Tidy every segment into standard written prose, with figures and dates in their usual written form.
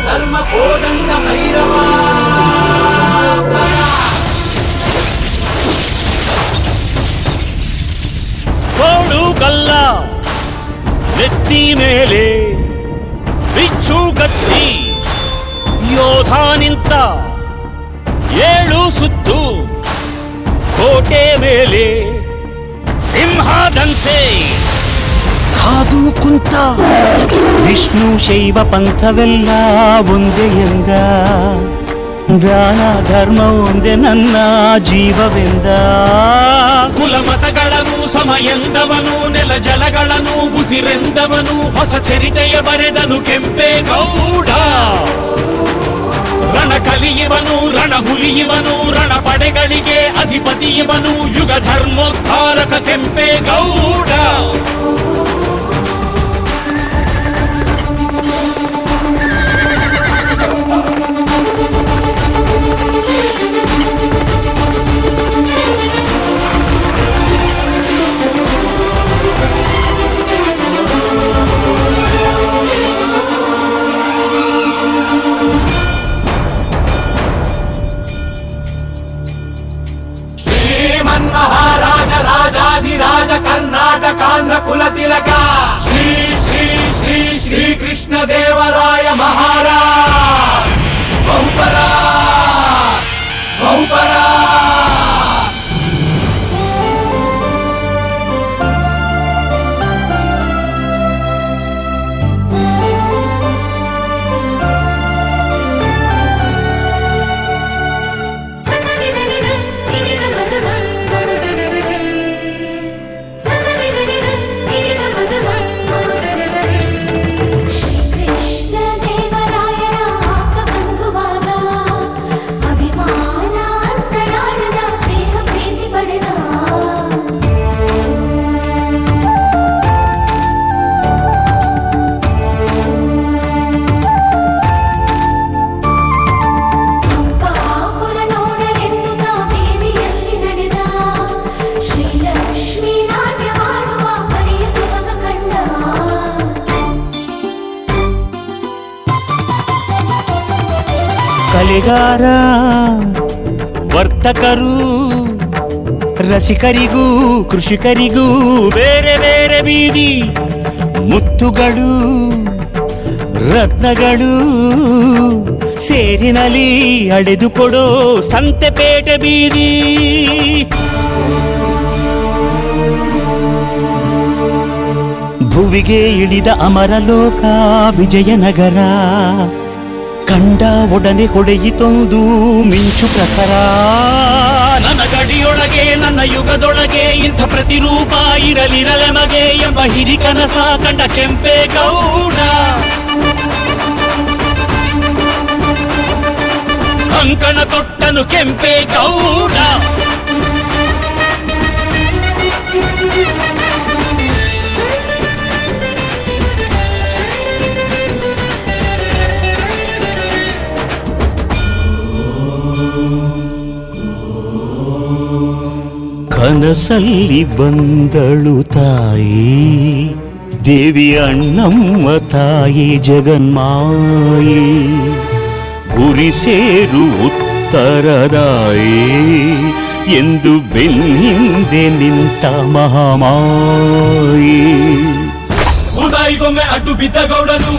ಧರ್ಮ ಕೋದಂಡ ಭೈರವ ಕೋಡು ಕಲ್ಲ ನೆತ್ತಿ ಮೇಲೆ ಬಿಚ್ಚು ಕತ್ತಿ ಯೋಧ ನಿಂತ 7 ಸುತ್ತು ಕೋಟೆ ಮೇಲೆ ಸಿಂಹದಂತೆ ಕಾದು ಕುಂತ ವಿಷ್ಣು ಶೈವ ಪಂಥವೆಲ್ಲ ಒಂದೇ ಎಂದ ದಾನ ಧರ್ಮ ಒಂದೇ ನನ್ನ ಜೀವವೆಂದ ಕುಲಮತಗಳನ್ನು ಸಮ ಎಂದವನು ನೆಲ ಜಲಗಳನ್ನು ಉಸಿರೆಂದವನು ಹೊಸ ಚರಿತೆಯ ಬರೆದನು ಕೆಂಪೇಗೌಡ ರಣ ಕಲಿಯುವನು ರಣ ಹುಲಿಯುವನು ರಣ ಪಡೆಗಳಿಗೆ ಅಧಿಪತಿಯುವನು ಯುಗ ಧರ್ಮೋದ್ಧಾರಕ ಕೆಂಪೇಗೌಡ ಮಹಾರಾಜ ರಾಜಾಧಿರಾಜ ಕರ್ನಾಟಕಾಂಧ್ರ ಕುಲ ತಿಲಕ ಶ್ರೀ ಶ್ರೀ ಶ್ರೀ ಶ್ರೀ ಕೃಷ್ಣ ದೇವರಾಯ ಮಹಾರಾಜ್ ಬಹುಪರ ಬಹುಪರ ಕಲೆಗಾರ ವರ್ತಕರು ರಸಿಕರಿಗೂ ಕೃಷಿಕರಿಗೂ ಬೇರೆ ಬೇರೆ ಬೀದಿ ಮುತ್ತುಗಳು ರತ್ನಗಳು ಸೇರಿನಲ್ಲಿ ಅಡೆದುಕೊಡೋ ಸಂತೆಪೇಟೆ ಬೀದಿ ಭುವಿಗೆ ಇಳಿದ ಅಮರಲೋಕ ವಿಜಯನಗರ ಕಂಡ ಒಡನೆ ಹೊಡೆಯಿತೊಂದು ಮಿಂಚು ಪ್ರಖರ ನನ್ನ ಗಡಿಯೊಳಗೆ ನನ್ನ ಯುಗದೊಳಗೆ ಇಂಥ ಪ್ರತಿರೂಪ ಇರಲಿರಲೆಮಗೆ ಎಂಬ ಹಿರಿಕನಸ ಕಂಡ ಕೆಂಪೇಗೌಡ ಕಂಕಣ ತೊಟ್ಟನು ಕೆಂಪೇಗೌಡ ಕನಸಲ್ಲಿ ಬಂದಳು ತಾಯಿ ದೇವಿ ಅಣ್ಣಮ್ಮ ತಾಯಿ ಜಗನ್ಮಾಯಿ ಗುರಿ ಸೇರು ಉತ್ತರದಾಯಿ ಎಂದು ಬೆನ್ನಿಂದೆ ನಿಂತ ಮಹಾಮಾಯಿ ಉದಾಯಿಗೊಮ್ಮೆ ಅಡ್ಡು ಬಿದ್ದ ಗೌಡನು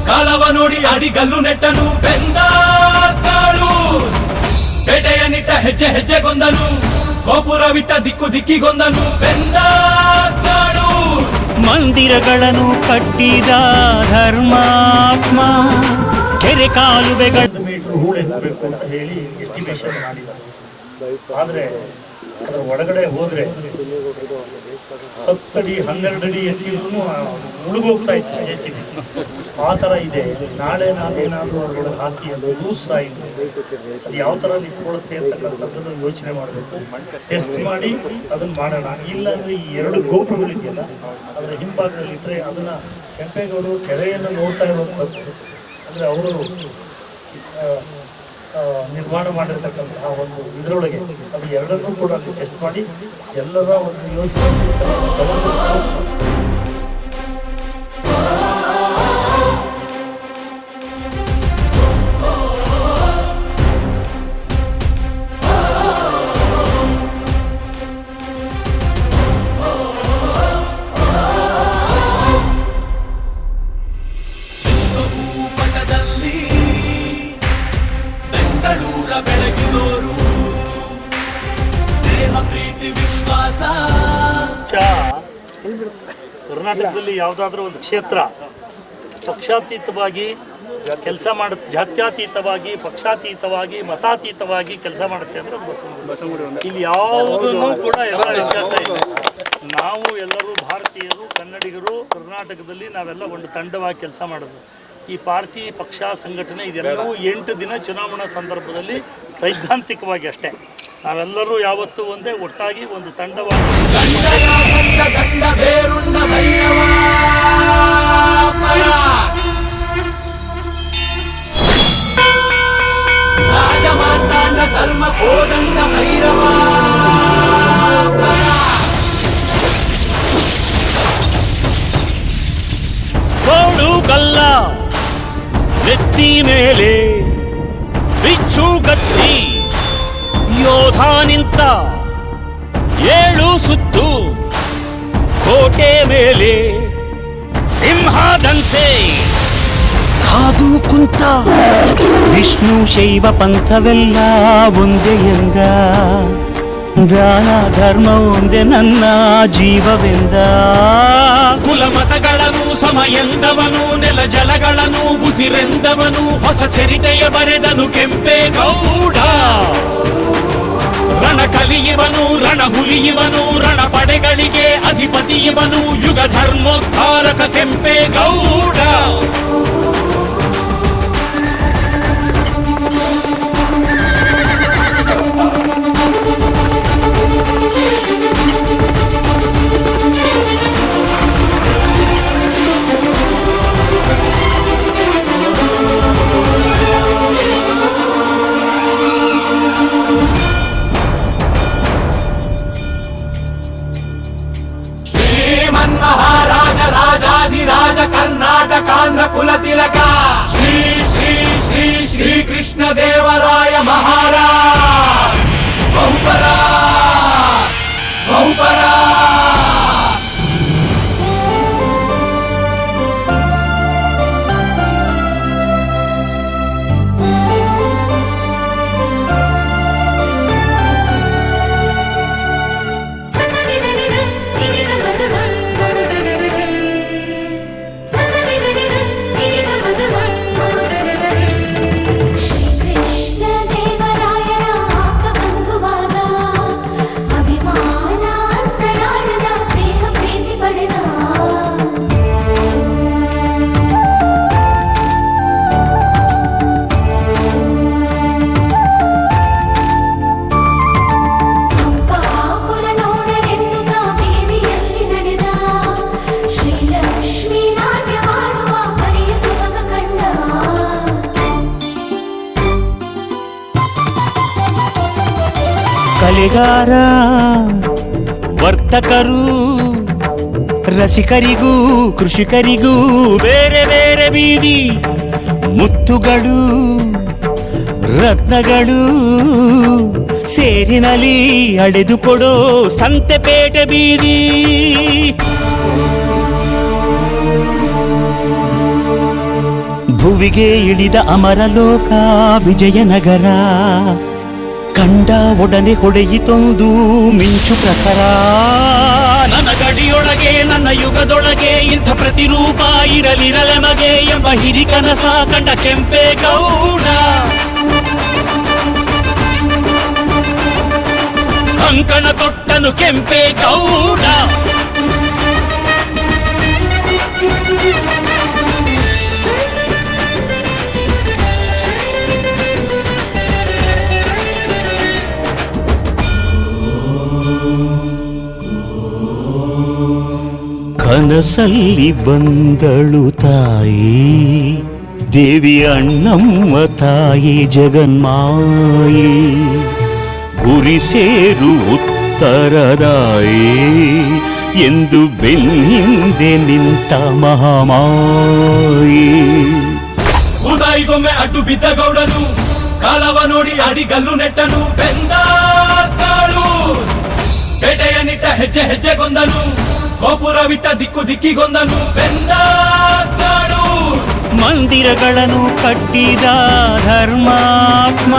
ಕಾಲವ ನೋಡಿ ಅಡಿಗಲ್ಲು ನೆಟ್ಟನು ಬೆಂದ ಕಾಳು ಬೇಟೆಯ ನಿಟ್ಟ ಹೆಜ್ಜೆ ಹೆಜ್ಜೆಗೊಂದನು ಗೋಪುರವಿಟ್ಟ ದಿಕ್ಕು ದಿಕ್ಕಿಗೊಂದನು ಬೆಂದ ಕಾಡು ಮಂದಿರಗಳನ್ನು ಕಟ್ಟಿದ ಧರ್ಮಾತ್ಮ ಕೆರೆ ಕಾಲುವೆಗಳ ಹೂಳೆತ್ತಬೇಕು ಅಂತ ಹೇಳಿ ಎಸ್ಟಿಮೇಷನ್ ಮಾಡಿದ್ದಾರೆ. ಆದರೆ ಅದರ ಒಳಗಡೆ ಹೋದ್ರೆ 10 ಅಡಿ 12 ಅಡಿ ಎತ್ತಿದ್ರು ಮುಳುಗೋಗ್ತಾ ಇತ್ತು JCB. ಆ ಥರ ಇದೆ. ನಾಳೆ ನಾನೇನಾದರೂ ಅದ್ರೊಳಗೆ ಹಾಕಿ ಅದು ಲೂಸ್ ಆಯಿತು ಅದು ಯಾವ ಥರ ನಿಂತ್ಕೊಳ್ಳುತ್ತೆ ಅಂತಕ್ಕಂಥದ್ದನ್ನು ಯೋಚನೆ ಮಾಡಬೇಕು, ಟೆಸ್ಟ್ ಮಾಡಿ ಅದನ್ನು ಮಾಡೋಣ. ಇಲ್ಲಾಂದರೆ ಈ 2 ಗೋಪುರಗಳಿದೆಯಲ್ಲ ಅದರ ಹಿಂಭಾಗದಲ್ಲಿ ಇದ್ದರೆ ಅದನ್ನು ಕೆಂಪೇಗೌಡರು ಕೆರೆಯನ್ನು ನೋಡ್ತಾ ಇರುವಂಥದ್ದು. ಅಂದರೆ ಅವರು ನಿರ್ಮಾಣ ಮಾಡಿರ್ತಕ್ಕಂತಹ ಒಂದು ಇದರೊಳಗೆ ಅದು ಎರಡನ್ನೂ ಕೂಡ ಅಲ್ಲಿ ಟೆಸ್ಟ್ ಮಾಡಿ ಎಲ್ಲರ ಒಂದು ಯೋಚನೆ ಕರ್ನಾಟಕದಲ್ಲಿ ಯಾವುದಾದ್ರೂ ಒಂದು ಕ್ಷೇತ್ರ ಪಕ್ಷಾತೀತವಾಗಿ ಕೆಲಸ ಮಾಡುತ್ತೆ, ಜಾತ್ಯತೀತವಾಗಿ ಪಕ್ಷಾತೀತವಾಗಿ ಮತಾತೀತವಾಗಿ ಕೆಲಸ ಮಾಡುತ್ತೆ ಅಂದರೆ ಬಸವನಗುಡಿ. ಇಲ್ಲಿ ಯಾವುದನ್ನು ಕೂಡ ಎಲ್ಲ ವ್ಯತ್ಯಾಸ ಇದೆ. ನಾವು ಎಲ್ಲರೂ ಭಾರತೀಯರು, ಕನ್ನಡಿಗರು, ಕರ್ನಾಟಕದಲ್ಲಿ ನಾವೆಲ್ಲ ಒಂದು ತಂಡವಾಗಿ ಕೆಲಸ ಮಾಡೋದು. ಈ ಪಾರ್ಟಿ, ಪಕ್ಷ, ಸಂಘಟನೆ ಇದೆಲ್ಲವೂ 8 ದಿನ ಚುನಾವಣಾ ಸಂದರ್ಭದಲ್ಲಿ ಸೈದ್ಧಾಂತಿಕವಾಗಿ ಅಷ್ಟೇ. ನಾವೆಲ್ಲರೂ ಯಾವತ್ತೂ ಒಂದೇ ಒಟ್ಟಾಗಿ ಒಂದು ತಂಡವಾಗಿ ಧರ್ಮ ಕೋದಂಡ ಭೈರವ ಕೋಡು ಕಲ್ಲ ನೆತ್ತಿ ಮೇಲೆ ಬಿಚ್ಚು ಕತ್ತಿ ಯೋಧ ನಿಂತ 7 ಸುತ್ತು ಕೋಟೆ ಮೇಲೆ ಸಿಂಹದಂತೆ ಕಾದು ಕುಂತ ವಿಷ್ಣು ಶೈವ ಪಂಥವೆಲ್ಲ ಒಂದೇ ಎಂದ ದಾನ ಧರ್ಮ ಒಂದೇ ನನ್ನ ಜೀವವೆಂದ ಕುಲ ಮತಗಳನ್ನು ಸಮ ಎಂದವನು, ನೆಲ ಜಲಗಳನ್ನು ಉಸಿರೆಂದವನು, ಹೊಸ ಚರಿತೆಯ ಬರೆದನು ಕೆಂಪೇಗೌಡ. ರಣ ಕಲಿಯುವನು, ರಣ ಹುಲಿಯುವನು, ರಣ ಪಡೆಗಳಿಗೆ ಅಧಿಪತಿಯುವನು, ಯುಗ ಧರ್ಮೋದ್ಧಾರಕ ಕೆಂಪೇಗೌಡ. ಮಹಾರಾಜ ರಾಜಾಧಿರಾಜ ಕರ್ನಾಟಕಾಂಧ್ರ ಕುಲ ತಿಲಕ ಶ್ರೀ ಶ್ರೀ ಶ್ರೀ ಶ್ರೀ ಕೃಷ್ಣ ದೇವರಾಯ ಮಹಾರಾಜ್. ಬಹುಪರ ಬಹುಪರ ಕಲೆಗಾರ ವರ್ತಕರು ರಸಿಕರಿಗೂ ಕೃಷಿಕರಿಗೂ ಬೇರೆ ಬೇರೆ ಬೀದಿ ಮುತ್ತುಗಳು ರತ್ನಗಳು ಸೇರಿನಲ್ಲಿ ಅಡೆದುಕೊಡೋ ಸಂತೆಪೇಟೆ ಬೀದಿ. ಭುವಿಗೆ ಇಳಿದ ಅಮರಲೋಕ ವಿಜಯನಗರ ಕಂಡ ಒಡನೆ ಹೊಡೆಯಿತೊಂದು ಮಿಂಚು ಪ್ರಖರ. ನನ್ನ ಗಡಿಯೊಳಗೆ ನನ್ನ ಯುಗದೊಳಗೆ ಇಂಥ ಪ್ರತಿರೂಪ ಇರಲಿರಲೆಮಗೆ ಎಂಬ ಹಿರಿಕನಸ ಕಂಡ ಕೆಂಪೇಗೌಡ. ಕಂಕಣ ತೊಟ್ಟನು ಕೆಂಪೇಗೌಡ. ಕನಸಲ್ಲಿ ಬಂದಳು ತಾಯಿ ದೇವಿ ಅಣ್ಣಮ್ಮ ತಾಯಿ ಜಗನ್ಮಾಯಿ. ಗುರಿ ಸೇರು ಉತ್ತರದಾಯಿ ಎಂದು ಬೆನ್ನಿಂದೆ ನಿಂತ ಮಹಾಮಾಯಿ. ಉದಾಯಿಗೊಮ್ಮೆ ಅಡ್ಡು ಬಿದ್ದ ಗೌಡನು ಕಾಲವ ನೋಡಿ ಅಡಿಗಲ್ಲು ನೆಟ್ಟನು. ಬೆಂದ ಕಾಳು ಪೇಟೆಯ ನಿಟ್ಟ ಹೆಜ್ಜೆ ಹೆಜ್ಜೆಗೊಂದನು. ಗೋಪುರವಿಟ್ಟ ದಿಕ್ಕು ದಿಕ್ಕಿಗೊಂದನು. ಬೆಂದ ಕಾಳು ಮಂದಿರಗಳನ್ನು ಕಟ್ಟಿದ ಧರ್ಮಾತ್ಮ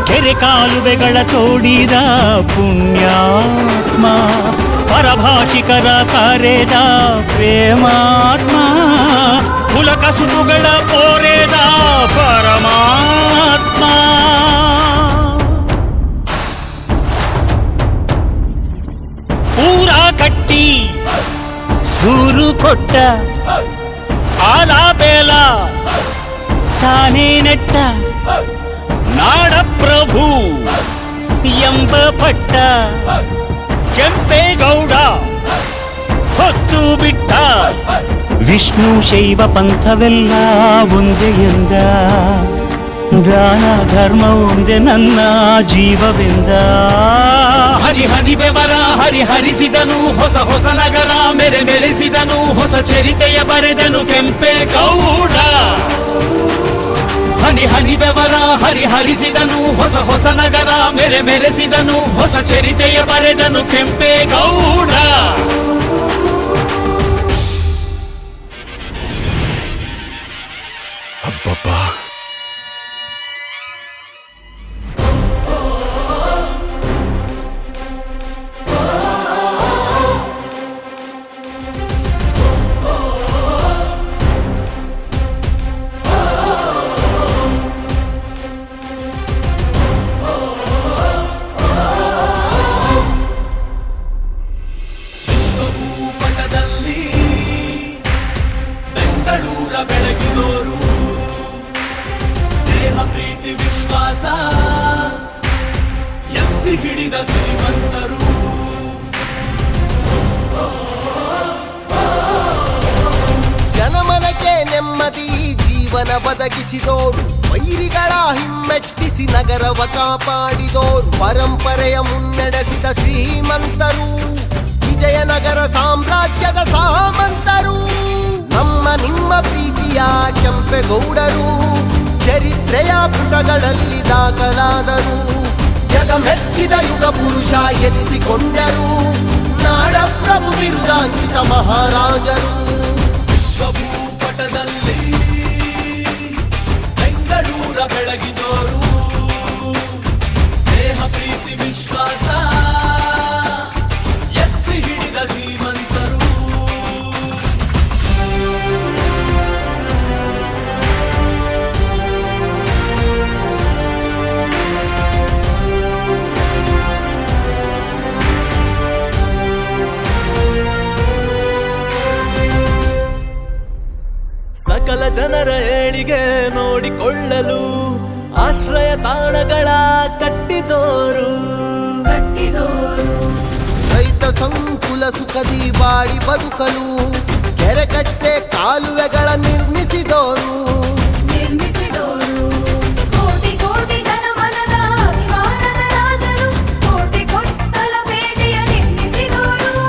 ಕೆರೆ ಕಾಲುವೆಗಳ ತೋಡಿದ ಪುಣ್ಯಾತ್ಮ ಪರಭಾಷಿಕರ ಕರೆದ ಪ್ರೇಮಾತ್ಮ ಕುಲಕಸುಬುಗಳ ಪೋರೆದ ಪರಮಾತ್ಮ ಪೂರ ಕಟ್ಟಿ ಸೂರು ಕೊಟ್ಟ ಆಲ ಬೇಲ ತಾನೇ ನೆಟ್ಟ ನಾಡಪ್ರಭು ಎಂಬ ಪಟ್ಟ ಕೆಂಪೇಗೌಡ ಹೊತ್ತು ಬಿಟ್ಟ ವಿಷ್ಣು ಶೈವ ಪಂಥವೆಲ್ಲ ಒಂದೇ ಎಂದ ದಾನ ಧರ್ಮ ಒಂದೇ ನನ್ನ ಜೀವವೆಂದ ಹರಿ ಹರಿ ಬೆವರ ಹರಿಸಿದನು ಹೊಸ ಹೊಸ ನಗರ ಮೆರೆಸಿದನು ಹೊಸ ಚರಿತೆಯ ಬರೆದನು ಕೆಂಪೇಗೌಡ ಹನಿ ಹನಿ ಬೆವರ ಹರಿಸಿದನು ಹೊಸ ಹೊಸ ನಗರ ಮೆರೆಸಿದನು ಹೊಸ ಚರಿತೆಯ ಬರೆದನು ಕೆಂಪೇಗೌಡ ಅಬ್ಬಬ್ಬಾ, ಪಟದಲ್ಲಿ ಬೆಂಗಳೂರ ಬೆಳಗಿದೋರು ಸ್ನೇಹ ಪ್ರೀತಿ ವಿಶ್ವಾಸ ಎತ್ತಿ ಹಿಡಿದ ಶ್ರೀಮಂತರು ಜನಮನಕ್ಕೆ ನೆಮ್ಮದಿ ಜೀವನ ಬದಗಿಸಿದೋರು ವೈರಿಗಳ ಹಿಮ್ಮೆಟ್ಟಿಸಿ ನಗರವ ಕಾಪಾಡಿದೋರು ಪರಂಪರೆಯ ಮುನ್ನಡೆಸಿದ ಶ್ರೀಮಂತರು ವಿಜಯನಗರ ಸಾಮ್ರಾಜ್ಯದ ಸಾಮಂತರು ನಮ್ಮ ನಿಮ್ಮ ಪ್ರೀತಿಯ ಕೆಂಪೇಗೌಡರು ಚರಿತ್ರೆಯ ಪುಟಗಳಲ್ಲಿ ದಾಖಲಾದರು ಜಗಮೆಚ್ಚಿದ ಯುಗ ಪುರುಷ ಎನಿಸಿಕೊಂಡರು ನಾಡಪ್ರಭು ಬಿರುದಾಂಕಿತ ಮಹಾರಾಜರು ವಿಶ್ವಭೂಪಟದಲ್ಲಿ ಬೆಂಗಳೂರ ಬೆಳಗಿದೋರು ಸ್ನೇಹ ಪ್ರೀತಿ ವಿಶ್ವಾಸ ಎತ್ತಿ ಹಿಡಿದ ಧೀಮಂತರು ಸಕಲ ಜನರ ಏಳಿಗೆ ನೋಡಿಕೊಳ್ಳಲು ಆಶ್ರಯ ತಾಣಗಳ ಕಟ್ಟಿದೋರು ರೈತ ಸಂಕುಲ ಸುಖದಿ ಬಾಳಿ ಬದುಕಲು ಕೆರೆಕಟ್ಟೆ ಕಾಲುವೆಗಳ ನಿರ್ಮಿಸಿದೋರು ಕೋಟಿ ಕೋಟಿ ಜನಮನದ ಅಭಿಮಾನದ ರಾಜರು ಕೋಟಿ ಕೊತ್ತಲ ಪೇಟೆಯ ನಿರ್ಮಿಸಿದವರು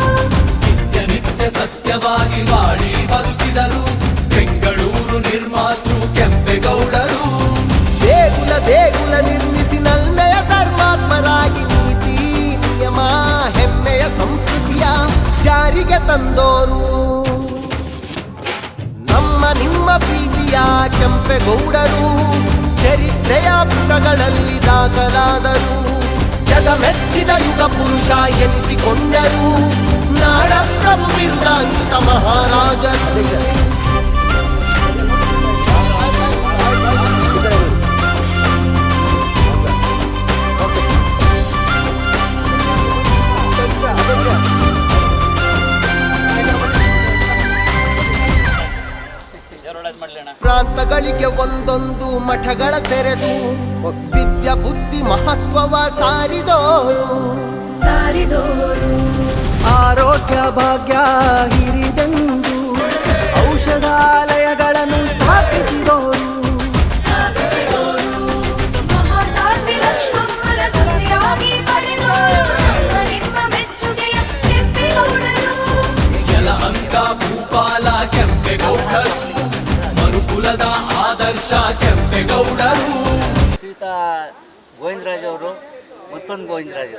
ನಿತ್ಯ ನಿತ್ಯ ಸತ್ಯವಾಗಿ ಬಾಳಿ ಬದುಕಿದರು ಬೆಂಗಳೂರು ನಿರ್ಮಾತೃ ಕೆಂಪೇಗೌಡರು ದೇಗುಲ ನಿರ್ಮಿಸಿ ನಲ್ಮೆಯ ಧರ್ಮಾತ್ಮರಾಗಿ ನೀತಿ ನಿಯಮ ಹೆಮ್ಮೆಯ ಸಂಸ್ಕೃತಿಯ ಜಾರಿಗೆ ತಂದೋರು ನಮ್ಮ ನಿಮ್ಮ ಪ್ರೀತಿಯ ಕೆಂಪೇಗೌಡರು ಚರಿತ್ರೆಯ ಪುಟಗಳಲ್ಲಿ ದಾಖಲಾದರು ಜಗಮೆಚ್ಚಿದ ಯುಗ ಪುರುಷ ಎನಿಸಿಕೊಂಡರು ನಾಡಪ್ರಭು ಬಿರುದಾಂಕಿತ ಮಹಾರಾಜರು ಪ್ರಾಂತಗಳಿಗೆ ಒಂದೊಂದು ಮಠಗಳ ತೆರೆದು ವಿದ್ಯಾ ಬುದ್ಧಿ ಮಹತ್ವವ ಸಾರಿದೋರು ಆರೋಗ್ಯ ಭಾಗ್ಯ ಹಿರಿದೆಂದು ಔಷಧಾಲಯಗಳನ್ನು ಸ್ಥಾಪಿಸಿದೋರು ಮಹಾಸಾಧ್ವಿ ಲಕ್ಷ್ಮಮ್ಮನ ಸೊಸೆಯಾಗಿ ಪಡೆದವರು ನಮ್ಮ ನಿಮ್ಮ ಮೆಚ್ಚುಗೆಯ ಕೆಂಪೇಗೌಡರು ಯಲಹಂಕ ಭೂಪಾಲ ಕೆಂಪೇಗೌಡರು ಮನುಕುಲದ ಆದರ್ಶ ಕೆಂಪೇಗೌಡರು ಶ್ರೀಯುತ ಗೋವಿಂದರಾಜ್ ಅವರು ಮತ್ತೊಂದು ಗೋವಿಂದರಾಜು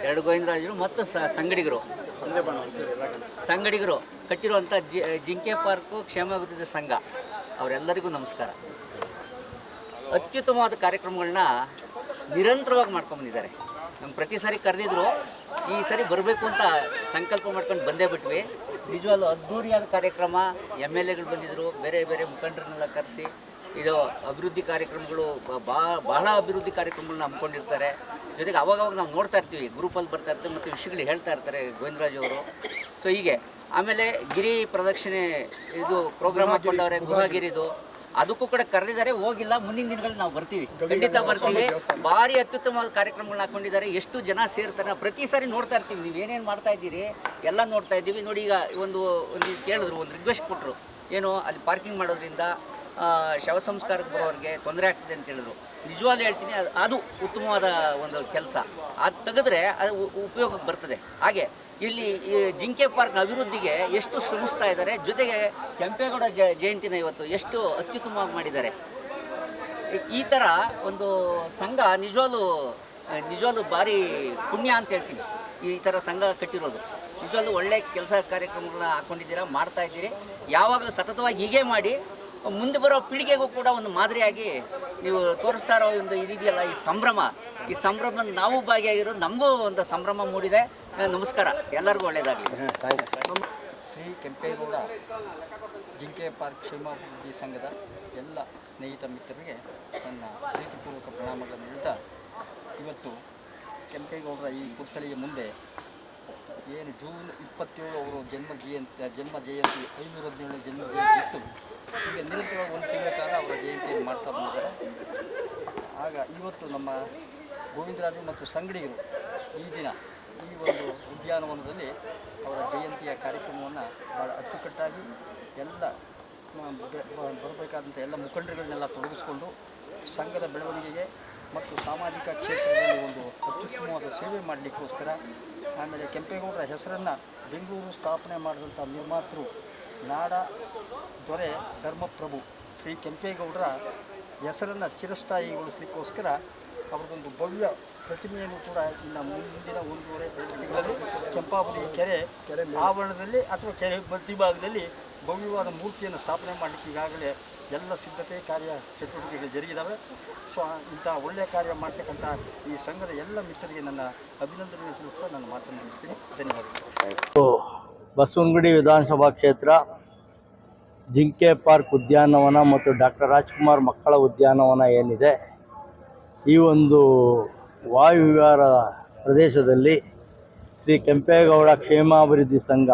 ಎರಡು ಗೋವಿಂದರಾಜರು ಮತ್ತು ಸಂಗಡಿಗರು ಕಟ್ಟಿರುವಂಥ ಜಿಂಕೆ ಪಾರ್ಕು ಕ್ಷೇಮಾಭಿವೃದ್ಧಿ ಸಂಘ ಅವರೆಲ್ಲರಿಗೂ ನಮಸ್ಕಾರ. ಅತ್ಯುತ್ತಮವಾದ ಕಾರ್ಯಕ್ರಮಗಳನ್ನ ನಿರಂತರವಾಗಿ ಮಾಡ್ಕೊಂಡ್ಬಂದಿದ್ದಾರೆ. ನಮ್ಗೆ ಪ್ರತಿ ಸಾರಿ ಕರೆದಿದ್ರು, ಈ ಸರಿ ಬರಬೇಕು ಅಂತ ಸಂಕಲ್ಪ ಮಾಡ್ಕೊಂಡು ಬಂದೇ ಬಿಟ್ವಿ. ನಿಜವಾಗ್ಲೂ ಅದ್ಧೂರಿಯಾದ ಕಾರ್ಯಕ್ರಮ. MLAಗಳು ಬಂದಿದ್ದರು, ಬೇರೆ ಬೇರೆ ಮುಖಂಡರನ್ನೆಲ್ಲ ಕರೆಸಿ ಇದು ಅಭಿವೃದ್ಧಿ ಕಾರ್ಯಕ್ರಮಗಳು ಬಹಳ ಅಭಿವೃದ್ಧಿ ಕಾರ್ಯಕ್ರಮಗಳನ್ನ ಹಮ್ಮಿಕೊಂಡಿರ್ತಾರೆ. ಜೊತೆಗೆ ಅವಾಗವಾಗ ನಾವು ನೋಡ್ತಾ ಇರ್ತೀವಿ, ಗ್ರೂಪಲ್ಲಿ ಬರ್ತಾ ಇರ್ತೀವಿ ಮತ್ತು ವಿಷಯಗಳು ಹೇಳ್ತಾ ಇರ್ತಾರೆ ಗೋವಿಂದರಾಜ್ ಅವರು. ಸೊ ಹೀಗೆ ಆಮೇಲೆ ಗಿರಿ ಪ್ರದಕ್ಷಿಣೆ ಇದು ಪ್ರೋಗ್ರಾಮ್ ಹಾಕ್ಕೊಂಡವ್ರೆ, ಗುಹಾಗಿರಿದು, ಅದಕ್ಕೂ ಕೂಡ ಕರೆದಿದ್ದಾರೆ. ಹೋಗಿಲ್ಲ, ಮುಂದಿನ ದಿನಗಳಲ್ಲಿ ನಾವು ಬರ್ತೀವಿ, ಖಂಡಿತ ಬರ್ತೀವಿ. ಭಾರಿ ಅತ್ಯುತ್ತಮವಾದ ಕಾರ್ಯಕ್ರಮಗಳನ್ನ ಹಾಕ್ಕೊಂಡಿದ್ದಾರೆ. ಎಷ್ಟು ಜನ ಸೇರ್ತಾರೆ ಪ್ರತಿ ಸಾರಿ ನೋಡ್ತಾ ಇರ್ತೀವಿ. ನೀವು ಏನೇನು ಮಾಡ್ತಾ ಇದ್ದೀರಿ ಎಲ್ಲ ನೋಡ್ತಾ ಇದ್ದೀವಿ. ನೋಡಿ, ಈಗ ಒಂದು ಕೇಳಿದ್ರು, ಒಂದು ರಿಕ್ವೆಸ್ಟ್ ಕೊಟ್ಟರು, ಏನು ಅಲ್ಲಿ ಪಾರ್ಕಿಂಗ್ ಮಾಡೋದ್ರಿಂದ ಶವ ಸಂಸ್ಕಾರಕ್ಕೆ ಬರೋರಿಗೆ ತೊಂದರೆ ಆಗ್ತದೆ ಅಂತ ಹೇಳಿದ್ರು. ನಿಜವಾಗ್ಲೂ ಹೇಳ್ತೀನಿ, ಅದು ಉತ್ತಮವಾದ ಒಂದು ಕೆಲಸ. ಅದು ತೆಗೆದ್ರೆ ಅದು ಉಪಯೋಗಕ್ಕೆ ಬರ್ತದೆ. ಹಾಗೆ ಇಲ್ಲಿ ಈ ಜಿಂಕೆ ಪಾರ್ಕ್ ಅಭಿವೃದ್ಧಿಗೆ ಎಷ್ಟು ಶ್ರಮಿಸ್ತಾ ಇದ್ದಾರೆ. ಜೊತೆಗೆ ಕೆಂಪೇಗೌಡ ಜಯಂತಿನ ಇವತ್ತು ಎಷ್ಟು ಅತ್ಯುತ್ತಮವಾಗಿ ಮಾಡಿದ್ದಾರೆ. ಈ ಥರ ಒಂದು ಸಂಘ ನಿಜವಾಗ್ಲೂ ಭಾರಿ ಪುಣ್ಯ ಅಂತ ಹೇಳ್ತೀನಿ. ಈ ಥರ ಸಂಘ ಕಟ್ಟಿರೋದು ನಿಜವಾಗ್ಲೂ ಒಳ್ಳೆ ಕೆಲಸ ಕಾರ್ಯಕ್ರಮಗಳನ್ನ ಹಾಕ್ಕೊಂಡಿದ್ದೀರಾ, ಮಾಡ್ತಾ ಇದ್ದೀರಿ. ಯಾವಾಗಲೂ ಸತತವಾಗಿ ಹೀಗೆ ಮಾಡಿ ಮುಂದೆ ಬರೋ ಪೀಳಿಗೆಗೂ ಕೂಡ ಒಂದು ಮಾದರಿಯಾಗಿ ನೀವು ತೋರಿಸ್ತಾ ಇರೋ ಒಂದು ಇದೆಯಲ್ಲ, ಈ ಸಂಭ್ರಮ ನಾವು ಭಾಗಿಯಾಗಿರೋದು, ನಮಗೂ ಒಂದು ಸಂಭ್ರಮ ಮೂಡಿದೆ. ನಮಸ್ಕಾರ, ಎಲ್ಲರಿಗೂ ಒಳ್ಳೆಯದಾಗಲಿ. ಶ್ರೀ ಕೆಂಪೇಗೌಡ ಜಿಂಕೆ ಪಾರ್ಕ್ ಕ್ಷೇಮಾಭಿವೃದ್ಧಿ ಸಂಘದ ಎಲ್ಲ ಸ್ನೇಹಿತ ಮಿತ್ರರಿಗೆ ನನ್ನ ಪ್ರೀತಿಪೂರ್ವಕ ಪ್ರಣಾಮಗಳನ್ನು ನೀಡುತ್ತಾ, ಇವತ್ತು ಕೆಂಪೇಗೌಡರ ಈ ಪುತ್ಥಳಿಗೆ ಮುಂದೆ ಏನು ಜೂನ್ 27 ಅವರು ಜನ್ಮ ಜಯಂತಿ 517 ಜನ್ಮ ಜಯಂತಿ ಇತ್ತು. ಈಗ ನಿರಂತರವಾಗಿ 1 ತಿಂಗಳ ಕಾಲ ಅವರ ಜಯಂತಿಯನ್ನು ಮಾಡ್ತಾ ಬಂದಿದ್ದಾರೆ. ಆಗ ಇವತ್ತು ನಮ್ಮ ಗೋವಿಂದರಾಜು ಮತ್ತು ಸಂಗಡಿಗರು ಈ ದಿನ ಈ ಒಂದು ಉದ್ಯಾನವನದಲ್ಲಿ ಅವರ ಜಯಂತಿಯ ಕಾರ್ಯಕ್ರಮವನ್ನು ಭಾಳ ಅಚ್ಚುಕಟ್ಟಾಗಿ ಎಲ್ಲ ಬರಬೇಕಾದಂಥ ಎಲ್ಲ ಮುಖಂಡರುಗಳನ್ನೆಲ್ಲ ತೊಡಗಿಸ್ಕೊಂಡು ಸಂಘದ ಬೆಳವಣಿಗೆಗೆ ಮತ್ತು ಸಾಮಾಜಿಕ ಕ್ಷೇತ್ರದಲ್ಲಿ ಒಂದು ಅತ್ಯುತ್ತಮವಾದ ಸೇವೆ ಮಾಡಲಿಕ್ಕೋಸ್ಕರ, ಆಮೇಲೆ ಕೆಂಪೇಗೌಡರ ಹೆಸರನ್ನು ಬೆಂಗಳೂರು ಸ್ಥಾಪನೆ ಮಾಡಿದಂಥ ನಿರ್ಮಾತೃ ನಾಡ ದೊರೆ ಧರ್ಮಪ್ರಭು ಶ್ರೀ ಕೆಂಪೇಗೌಡರ ಹೆಸರನ್ನು ಚಿರಸ್ಥಾಯಿಗೊಳಿಸಲಿಕ್ಕೋಸ್ಕರ ಅವರದೊಂದು ಭವ್ಯ ಪ್ರತಿಮೆಯನ್ನು ಕೂಡ ಇನ್ನು ಮುಂದಿನ 1.5 ತಿಂಗಳಲ್ಲಿ ಕೆಂಪಾಪುರಿ ಕೆರೆ ಆವರಣದಲ್ಲಿ ಅಥವಾ ಕೆರೆ ಮಧ್ಯಭಾಗದಲ್ಲಿ ಭವ್ಯವಾದ ಮೂರ್ತಿಯನ್ನು ಸ್ಥಾಪನೆ ಮಾಡಲಿಕ್ಕೆ ಈಗಾಗಲೇ ಎಲ್ಲ ಸಿದ್ಧತೆ ಕಾರ್ಯ ಚಟುವಟಿಕೆಗಳು ಜರುಗಿದ್ದಾವೆ. ಸೊ ಇಂಥ ಒಳ್ಳೆಯ ಕಾರ್ಯ ಮಾಡ್ತಕ್ಕಂಥ ಈ ಸಂಘದ ಎಲ್ಲ ಮಿತ್ರರಿಗೆ ನನ್ನ ಅಭಿನಂದನೆ ತಿಳಿಸ್ತಾ ನಾನು ಮಾತನ್ನು ಮುಗಿಸ್ತೀನಿ. ಧನ್ಯವಾದಗಳು. ಬಸವನಗುಡಿ ವಿಧಾನಸಭಾ ಕ್ಷೇತ್ರ ಜಿಂಕೆ ಪಾರ್ಕ್ ಉದ್ಯಾನವನ ಮತ್ತು ಡಾಕ್ಟರ್ ರಾಜ್ಕುಮಾರ್ ಮಕ್ಕಳ ಉದ್ಯಾನವನ ಏನಿದೆ, ಈ ಒಂದು ವಾಯುವಿಹಾರ ಪ್ರದೇಶದಲ್ಲಿ ಶ್ರೀ ಕೆಂಪೇಗೌಡ ಕ್ಷೇಮಾಭಿವೃದ್ಧಿ ಸಂಘ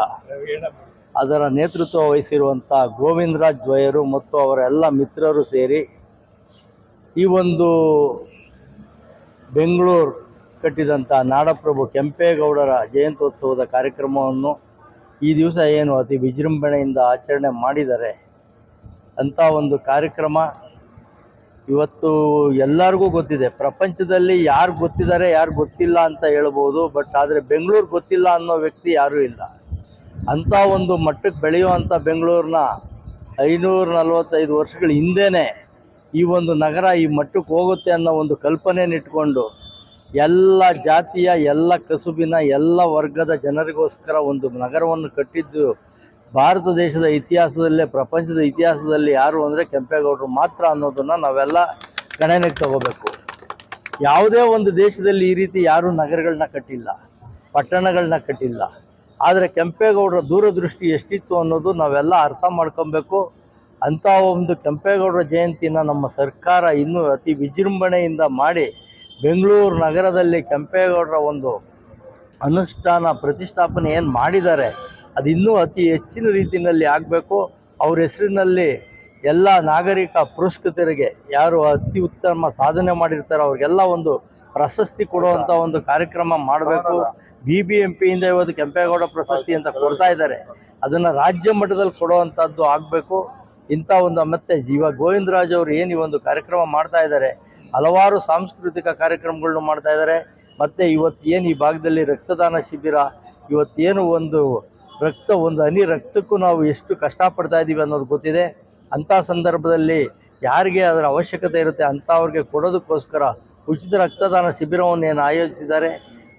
ಅದರ ನೇತೃತ್ವ ವಹಿಸಿರುವಂಥ ಗೋವಿಂದರಾಜ್ ದ್ವಯರು ಮತ್ತು ಅವರ ಎಲ್ಲ ಮಿತ್ರರು ಸೇರಿ ಈ ಒಂದು ಬೆಂಗಳೂರು ಕಟ್ಟಿದಂಥ ನಾಡಪ್ರಭು ಕೆಂಪೇಗೌಡರ ಜಯಂತ್ಯೋತ್ಸವದ ಕಾರ್ಯಕ್ರಮವನ್ನು ಈ ದಿವಸ ಏನು ಅತಿ ವಿಜೃಂಭಣೆಯಿಂದ ಆಚರಣೆ ಮಾಡಿದ್ದಾರೆ. ಅಂಥ ಒಂದು ಕಾರ್ಯಕ್ರಮ ಇವತ್ತು ಎಲ್ಲರಿಗೂ ಗೊತ್ತಿದೆ. ಪ್ರಪಂಚದಲ್ಲಿ ಯಾರು ಗೊತ್ತಿದ್ದಾರೆ ಯಾರು ಗೊತ್ತಿಲ್ಲ ಅಂತ ಹೇಳ್ಬೋದು, ಬಟ್ ಆದರೆ ಬೆಂಗಳೂರು ಗೊತ್ತಿಲ್ಲ ಅನ್ನೋ ವ್ಯಕ್ತಿ ಯಾರೂ ಇಲ್ಲ. ಅಂಥ ಒಂದು ಮಟ್ಟಕ್ಕೆ ಬೆಳೆಯುವಂಥ ಬೆಂಗಳೂರನ್ನ 545 ವರ್ಷಗಳ ಹಿಂದೆಯೇ ಈ ಒಂದು ನಗರ ಈ ಮಟ್ಟಕ್ಕೆ ಹೋಗುತ್ತೆ ಅನ್ನೋ ಒಂದು ಕಲ್ಪನೆಯನ್ನಿಟ್ಕೊಂಡು ಎಲ್ಲ ಜಾತಿಯ ಎಲ್ಲ ಕಸುಬಿನ ಎಲ್ಲ ವರ್ಗದ ಜನರಿಗೋಸ್ಕರ ಒಂದು ನಗರವನ್ನು ಕಟ್ಟಿದ್ದು ಭಾರತ ದೇಶದ ಇತಿಹಾಸದಲ್ಲೇ, ಪ್ರಪಂಚದ ಇತಿಹಾಸದಲ್ಲಿ ಯಾರು ಅಂದರೆ ಕೆಂಪೇಗೌಡರು ಮಾತ್ರ ಅನ್ನೋದನ್ನು ನಾವೆಲ್ಲ ಗಣನೆಗೆ ತಗೋಬೇಕು. ಯಾವುದೇ ಒಂದು ದೇಶದಲ್ಲಿ ಈ ರೀತಿ ಯಾರೂ ನಗರಗಳನ್ನ ಕಟ್ಟಿಲ್ಲ, ಪಟ್ಟಣಗಳನ್ನ ಕಟ್ಟಿಲ್ಲ. ಆದರೆ ಕೆಂಪೇಗೌಡರ ದೂರದೃಷ್ಟಿ ಎಷ್ಟಿತ್ತು ಅನ್ನೋದು ನಾವೆಲ್ಲ ಅರ್ಥ ಮಾಡ್ಕೊಬೇಕು. ಅಂಥ ಒಂದು ಕೆಂಪೇಗೌಡರ ಜಯಂತಿನ ನಮ್ಮ ಸರ್ಕಾರ ಇನ್ನೂ ಅತಿ ವಿಜೃಂಭಣೆಯಿಂದ ಮಾಡಿ ಬೆಂಗಳೂರು ನಗರದಲ್ಲಿ ಕೆಂಪೇಗೌಡರ ಒಂದು ಪ್ರತಿಷ್ಠಾಪನೆ ಏನು ಮಾಡಿದ್ದಾರೆ ಅದು ಇನ್ನೂ ಅತಿ ಹೆಚ್ಚಿನ ರೀತಿಯಲ್ಲಿ ಆಗಬೇಕು. ಅವ್ರ ಹೆಸರಿನಲ್ಲಿ ಎಲ್ಲ ನಾಗರಿಕ ಪುರಸ್ಕೃತರಿಗೆ ಯಾರು ಅತಿ ಉತ್ತಮ ಸಾಧನೆ ಮಾಡಿರ್ತಾರೋ ಅವ್ರಿಗೆಲ್ಲ ಒಂದು ಪ್ರಶಸ್ತಿ ಕೊಡುವಂಥ ಒಂದು ಕಾರ್ಯಕ್ರಮ ಮಾಡಬೇಕು. BBMPಯಿಂದ ಇವತ್ತು ಕೆಂಪೇಗೌಡ ಪ್ರಶಸ್ತಿ ಅಂತ ಕೊಡ್ತಾ ಇದ್ದಾರೆ, ಅದನ್ನು ರಾಜ್ಯ ಮಟ್ಟದಲ್ಲಿ ಕೊಡುವಂಥದ್ದು ಆಗಬೇಕು. ಇಂಥ ಒಂದು ಮತ್ತೆ ಇವಾಗ ಗೋವಿಂದರಾಜ್ ಅವರು ಏನು ಈ ಒಂದು ಕಾರ್ಯಕ್ರಮ ಮಾಡ್ತಾ ಇದ್ದಾರೆ, ಹಲವಾರು ಸಾಂಸ್ಕೃತಿಕ ಕಾರ್ಯಕ್ರಮಗಳನ್ನು ಮಾಡ್ತಾ ಇದ್ದಾರೆ. ಮತ್ತು ಇವತ್ತೇನು ಈ ಭಾಗದಲ್ಲಿ ರಕ್ತದಾನ ಶಿಬಿರ, ಇವತ್ತೇನು ಒಂದು ಹನಿ ರಕ್ತಕ್ಕೂ ನಾವು ಎಷ್ಟು ಕಷ್ಟಪಡ್ತಾ ಇದ್ದೀವಿ ಅನ್ನೋದು ಗೊತ್ತಿದೆ. ಅಂಥ ಸಂದರ್ಭದಲ್ಲಿ ಯಾರಿಗೆ ಅದರ ಅವಶ್ಯಕತೆ ಇರುತ್ತೆ ಅಂಥವ್ರಿಗೆ ಕೊಡೋದಕ್ಕೋಸ್ಕರ ಉಚಿತ ರಕ್ತದಾನ ಶಿಬಿರವನ್ನು ಏನು ಆಯೋಜಿಸಿದ್ದಾರೆ